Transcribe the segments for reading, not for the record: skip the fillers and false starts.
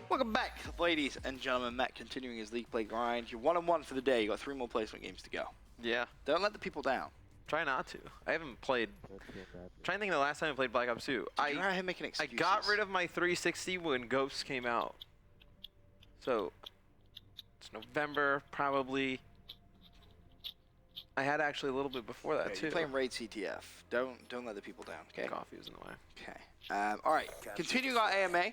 Welcome back, ladies and gentlemen. Matt continuing his league play grind. You're 1-1 for the day. You got 3 more placement games to go. Yeah. Don't let the people down. Try not to. I haven't played. I'm trying to think of the last time I played Black Ops 2. Did you him making excuses? I got rid of my 360 when Ghosts came out. So it's November, probably. I had actually a little bit before that too. You're playing Raid CTF. Don't let the people down. Okay. Coffee was in the way. Okay. All right. Continuing our AMA.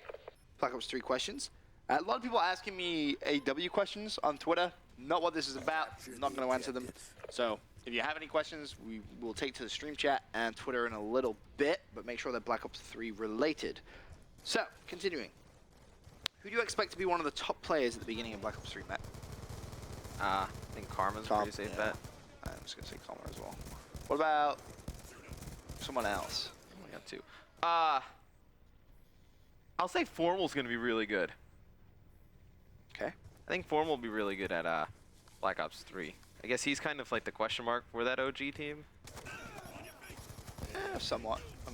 Black Ops 3 questions. A lot of people asking me AW questions on Twitter. Not what this is about. I'm not going to answer them. So if you have any questions, we will take to the stream chat and Twitter in a little bit, but make sure they're Black Ops 3 related. So, continuing. Who do you expect to be one of the top players at the beginning of Black Ops 3, Matt? I think Karma's a pretty safe bet. I'm just going to say Karma as well. What about someone else? Oh, I got two. I'll say Formal's going to be really good. Okay. I think Formal will be really good at Black Ops 3. I guess he's kind of like the question mark for that OG team. Somewhat. I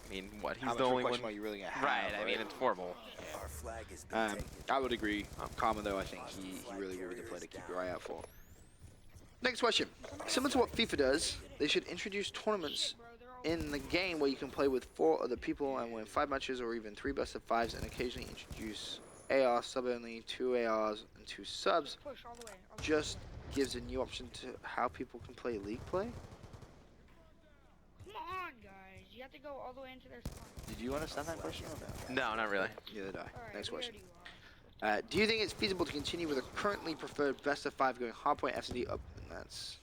mean, what? He's how the much only question one. are you really gonna have, right. I mean, it's Formal. Our flag has been taken. I would agree. Karma, though, I think he really will be the player to keep your eye out for. Next question. Similar to what FIFA does, they should introduce tournaments in the game where you can play with 4 other people and win 5 matches or even 3 best of 5s, and occasionally introduce AR sub only, 2 ARs and 2 subs. Push all the way. Just gives a new option to how people can play league play. Come on, guys. You have to go all the way into their spawn. Did you understand that question or no? No, not really. Neither did I. Alright, Next we question. already lost. Do you think it's feasible to continue with a currently preferred best of 5 going hardpoint FCD up? And that's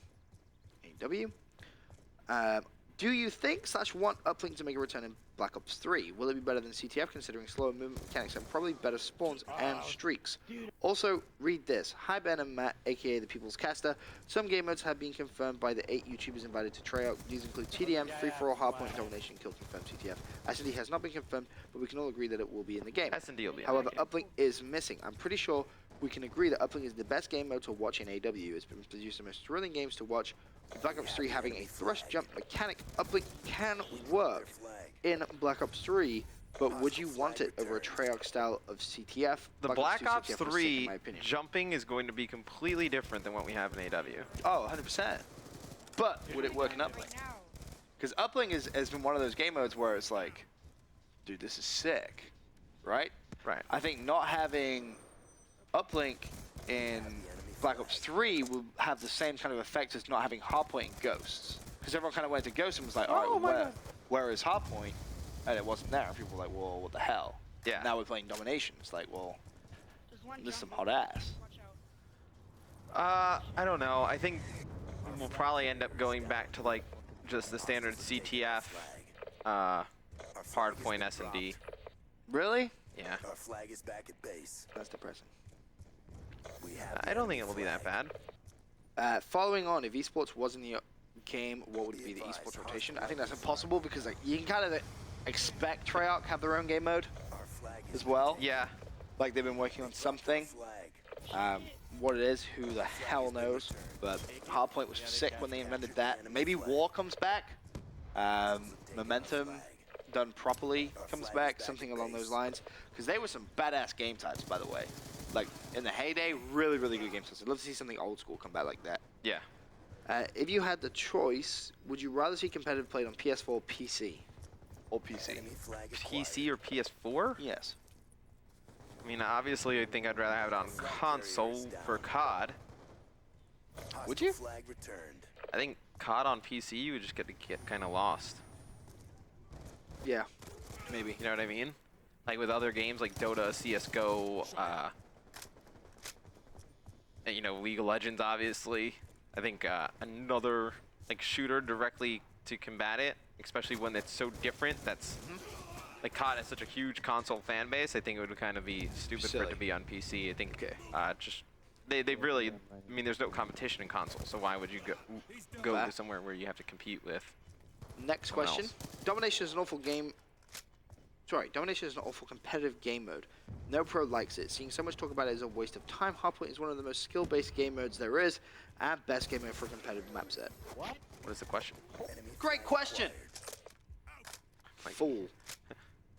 AW. Do you think / want Uplink to make a return in Black Ops 3? Will it be better than CTF considering slower movement mechanics and probably better spawns and streaks? Also, read this. Hi Ben and Matt, aka the People's Caster. Some game modes have been confirmed by the 8 YouTubers invited to try out. These include TDM, Free-for-all, Hardpoint, Domination, Kill Confirmed, CTF. S&D has not been confirmed, but we can all agree that it will be in the game. S&D will be in However, the game. Uplink is missing. I'm pretty sure we can agree that Uplink is the best game mode to watch in AW. It's been produced the most thrilling games to watch. With Black Ops 3 having a thrust jump mechanic, Uplink can work in Black Ops 3, but would you want it over a Treyarch style of CTF? The Black Ops CTF 3 in my opinion. jumping is going to be completely different than what we have in AW. Oh, 100%. But would it work in Right Uplink? now. Because Uplink has been one of those game modes where it's like, dude, this is sick, right? Right. I think not having Uplink in Black Ops 3 will have the same kind of effect as not having Hardpoint in Ghosts. Because everyone kind of went to Ghosts and was like, all right, well, where is Hardpoint? And it wasn't there. And people were like, well, what the hell? Yeah. Now we're playing Domination. It's like, well, There's one this is some jump. hot ass. Watch out. I don't know. I think we'll probably end up going back to like just the standard CTF, hardpoint S&D. Really? Yeah. Our flag is back at base. That's depressing. We have I don't think it will be that bad. Following on, if eSports was in the game, what would be the eSports rotation? I think that's impossible because like you can kind of expect Treyarch have their own game mode our flag is as well. Yeah. Like they've been working on something. flag. What it is, who the hell knows? But Hardpoint was sick when they invented that. And maybe War comes back. Momentum done properly comes back, something along those lines. Because they were some badass game types, by the way. Like in the heyday, really, really good game types. I'd love to see something old school come back like that. Yeah. If you had the choice, would you rather see competitive played on PS4 or PC? Or PC? Enemy flag PC or PS4? Yes. I mean, obviously, I think I'd rather have it on console for COD. Would you? Flag returned. I think COD on PC, you would just get kind of lost. Yeah, maybe. You know what I mean? Like with other games like Dota, CSGO, you know, League of Legends, obviously. I think another like shooter directly to combat it, especially when it's so different. That's like COD has such a huge console fan base. I think it would kind of be stupid for it to be on PC. I think just they really. I mean, there's no competition in console, so why would you go to somewhere where you have to compete with? Next someone question. else? Domination is an awful game. Sorry, Domination is an awful competitive game mode. No pro likes it. Seeing so much talk about it is a waste of time. Hardpoint is one of the most skill-based game modes there is, and best game mode for a competitive map set. What is the question? Enemy Great flag question! acquired. Fool.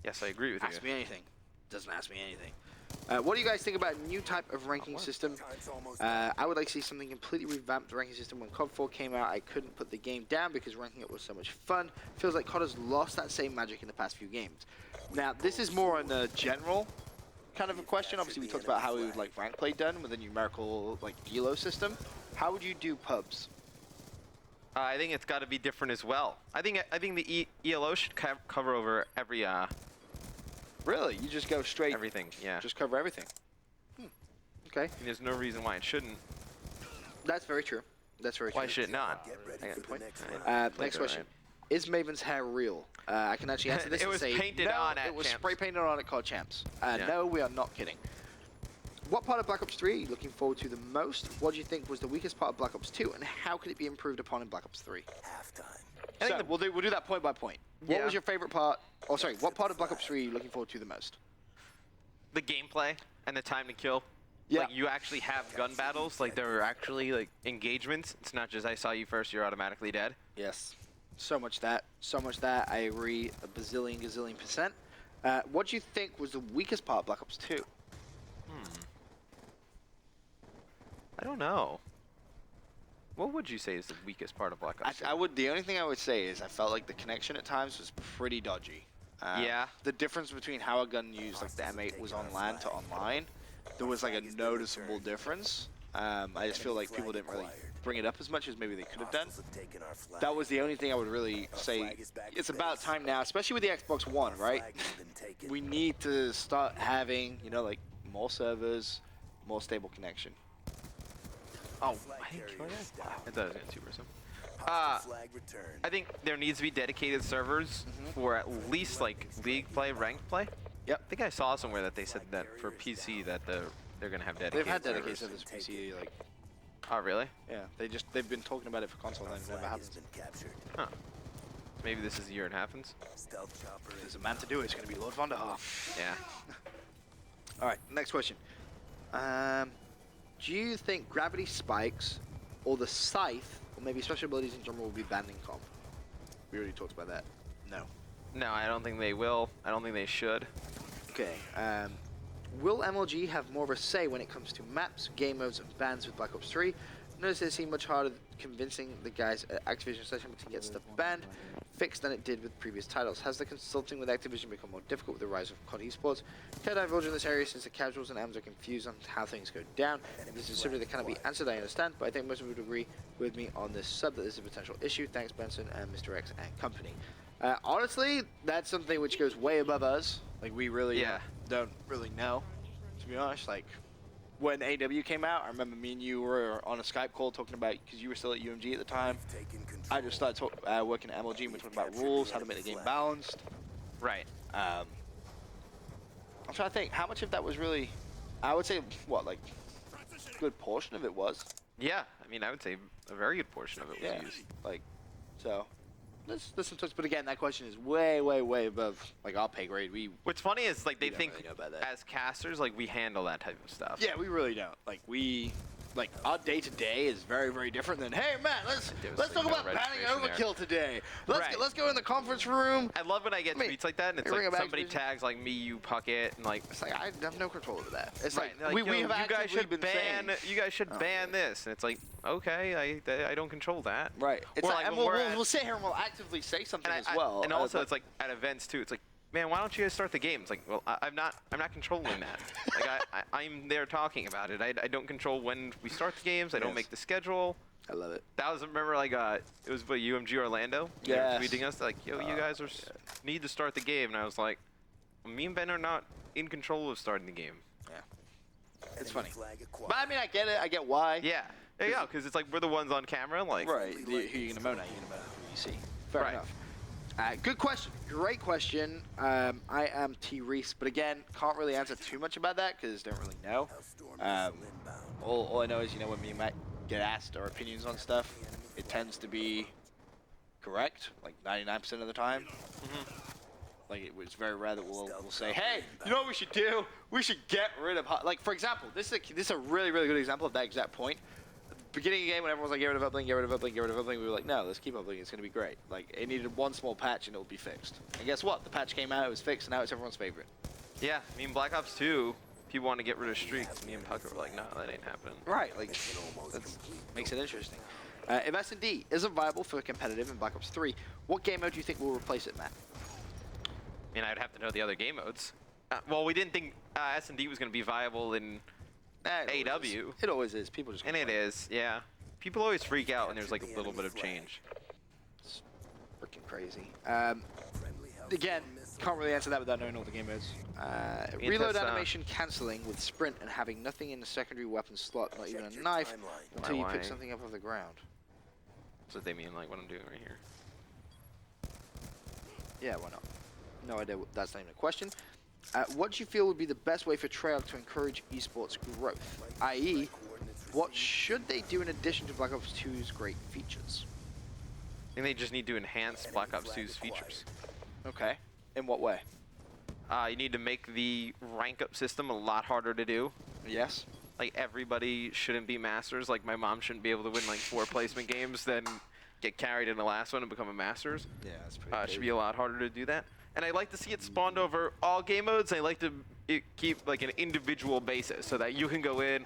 Yes, I agree with you. Ask me anything. Doesn't ask me anything. What do you guys think about a new type of ranking system? Time's almost I would like to see something completely revamped ranking system. When COD 4 came out, I couldn't put the game down because ranking it was so much fun. Feels like COD has lost that same magic in the past few games. Now, this is more on a general kind of a question. Obviously, we talked about how we would like rank play done with a numerical like elo system. How would you do pubs? I think it's got to be different as well. I think the ELO should cover over every Really? You just go straight, everything. Yeah. just cover everything? Okay, And there's no reason why it shouldn't. that's very true. That's very true. Why should it not? get ready I got for a the point. next I round. played Next it question. right. Is Maven's hair real? I can actually answer this It and was say painted no, on at it was Champs. spray painted on at COD Champs. Yeah. No, we are not kidding. What part of Black Ops 3 are you looking forward to the most? What do you think was the weakest part of Black Ops 2, and how could it be improved upon in Black Ops 3? Halftime. I think So, we'll do that point by point. What Yeah. was your favorite part? Oh, sorry. What part of Black Ops 3 are you looking forward to the most? The gameplay and the time to kill. Yeah. Like you actually have gun battles. Like there are actually like engagements. It's not just I saw you first, you're automatically dead. Yes. So much that. So much that. I agree a gazillion percent. What do you think was the weakest part of Black Ops 2? I don't know. What would you say is the weakest part of Black Ops? The only thing I would say is I felt like the connection at times was pretty dodgy. Yeah. The difference between how a gun used, like the M8 was on LAN to online, there was like a noticeable difference. I just feel like people didn't really bring it up as much as maybe they could have done. Hostiles have taken our flag. That was the only thing I would really say. It's about time now, especially with the Xbox One, right? Flag has been taken. We need to start having, you know, like more servers, more stable connection. Oh, Flag I didn't carrier kill is that. down. I thought it was gonna 2%. Hostile flag returned. I think there needs to be dedicated servers for at least like league play, ranked play. Yep. I think I saw somewhere that they said that for PC that they're gonna have dedicated. They've had dedicated servers. servers for PC, like, Oh really? yeah, they've been talking about it for console and it never Flag has happens. been captured. Huh. Maybe this is the year it happens. Stealth chopper There's is a man to do it, it's gonna be Lord Vonderhaar. Yeah. Alright, next question. Do you think gravity spikes or the scythe, or maybe special abilities in general, will be banned in comp? We already talked about that. No. No, I don't think they will. I don't think they should. Okay. Will MLG have more of a say when it comes to maps, game modes, and bans with Black Ops 3? Notice it seemed much harder convincing the guys at Activision to get stuff banned, fixed than it did with previous titles. Has the consulting with Activision become more difficult with the rise of COD eSports? Can I divulge in this area since the casuals and AMs are confused on how things go down? If this is simply that cannot be answered, I understand, but I think most of you would agree with me on this sub that this is a potential issue. Thanks, Benson and Mr. X and company. Honestly, that's something which goes way above us. Like, we really don't really know, to be honest. Like, when AW came out, I remember me and you were on a Skype call talking about, because you were still at UMG at the time. taken control. I just started working at MLG and we're talking about rules, how to make the game balanced. Right. I'm trying to think, how much of that was really, I would say, what, like, a good portion of it was. Yeah. I mean, I would say a very good portion of it was used. Like, so, let's listen to us. But again, that question is way, way, way above, like, our pay grade. What's funny is like they don't think really know about that. as casters, like we handle that type of stuff. Yeah, we really don't. Like, our day-to-day is very, very different than, hey, man, let's talk about banning registration overkill today. Right. Let's go in the conference room. I love when I get Let me- tweets like that, and it's let me like bring it back somebody to- tags like me, you pucket, and like. It's like, I have no control over that. It's Right, like, like, we yo, have you guys actively should been ban. saying. You guys should Oh, ban this, and it's like, okay, I don't control that. Right. It's Or like, like and when we'll, we're we'll, at- we'll sit here and we'll actively say something And as well. and also but- it's like at events too. It's like, man, why don't you guys start the game? It's like, well, I'm not controlling that. Like I'm there talking about it. I don't control when we start the games. I don't Yes. make the schedule. I love it. That was, remember, like it was what, UMG Orlando. They were Yes. tweeting us like, yo, you guys need to start the game, and I was like, me and Ben are not in control of starting the game. It's Enemy funny. flag acquired. But I mean, I get it. I get why. Yeah, there you go, because it's like we're the ones on camera, like. Right. Who are you gonna moan at? You're gonna moan at who you see. Fair Right. enough. Good question. Great question. I am T. Reese, but again, can't really answer too much about that because don't really know. Hellstorm Um, missile inbound. All I know is, when me and Matt get asked our opinions on stuff, it tends to be correct, like 99% of the time. Like, it's very rare that we'll say, hey, you know what we should do? We should get rid of, like, for example, this is a really, really good example of that exact point. beginning of the game when everyone was like, get rid of uplink, get rid of uplink, get rid of uplink, we were like, no, let's keep uplink, it's going to be great. Like, it needed one small patch and it would be fixed. And guess what? The patch came out, it was fixed, and now it's everyone's favorite. Yeah, I mean, Black Ops 2, people want to get rid of streaks. Me and Pucker were like, no, that ain't happening. Right, like, that makes it interesting. If S&D isn't viable for competitive in Black Ops 3, what game mode do you think will replace it, Matt? I mean, I'd have to know the other game modes. Well, we didn't think S&D was going to be viable in AW. It always is. People just And it is, yeah. People always freak out when there's like a little bit of change. It's freaking crazy. Again, can't really answer that without knowing all the game modes. Reload animation cancelling with sprint and having nothing in the secondary weapon slot, not even a knife, until you pick something up off the ground. That's what they mean, like what I'm doing right here. Yeah, why not? No idea. That's not even a question. What do you feel would be the best way for Treyarch to encourage esports growth? I.e., what should they do in addition to Black Ops 2's great features? I think they just need to enhance Black Ops 2's features. Okay. In what way? You need to make the rank up system a lot harder to do. Yes. Like everybody shouldn't be masters. Like my mom shouldn't be able to win like 4 placement games, then get carried in the last one and become a masters. Yeah, that's pretty It should be a lot harder to do that. And I like to see it spawned over all game modes. I like to keep like an individual basis so that you can go in,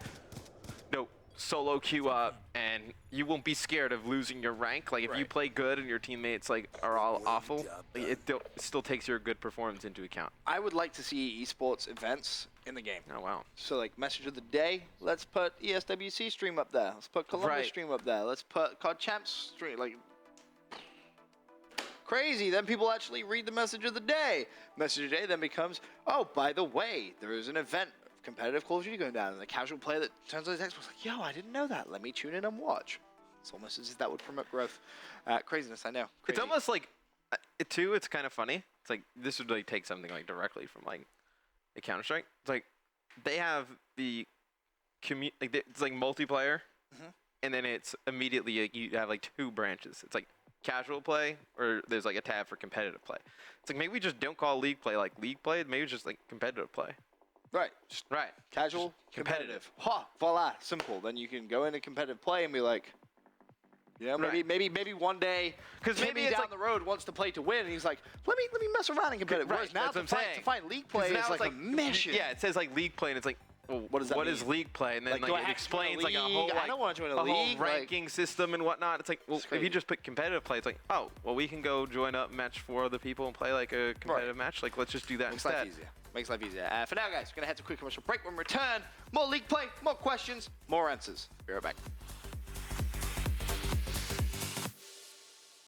solo queue up, and you won't be scared of losing your rank. Like if you play good and your teammates like are all awful, like, it still takes your good performance into account. I would like to see esports events in the game. Oh wow. So like message of the day, let's put ESWC stream up there. Let's put Columbus stream up there. Let's put COD Champs stream, like crazy. Then people actually read the message of the day. Message of the day then becomes, oh, by the way, there is an event of competitive Call of Duty going down, and the casual player that turns on the text was like, yo, I didn't know that. Let me tune in and watch. It's almost as if that would promote growth. Craziness, I know. Crazy. It's almost like, it's kind of funny. It's like, this would like take something like directly from like a Counter-Strike. It's like, they have the it's like multiplayer, and then it's immediately, like, you have like 2 branches. It's like casual play, or there's like a tab for competitive play. It's like maybe we just don't call league play like league play, maybe it's just like competitive play. Right. Just casual, competitive. Ha! Voila, simple. Then you can go into competitive play and be like, maybe one day, because maybe down like, the road wants to play to win, and he's like, let me mess around in competitive. Whereas now to find league play is like a mission. Yeah, it says like league play, and it's like, well, what does that mean? What is league play? And then like it explains like a whole I don't want to join a league, whole ranking system and whatnot. It's like, well, if you just put competitive play, it's like, oh, well, we can go join up, match 4 other people, and play like a competitive match. Like, let's just do that instead. Life easier. Makes life easier. For now, guys, we're gonna head to a quick commercial break. When we return, more league play, more questions, more answers. Be right back.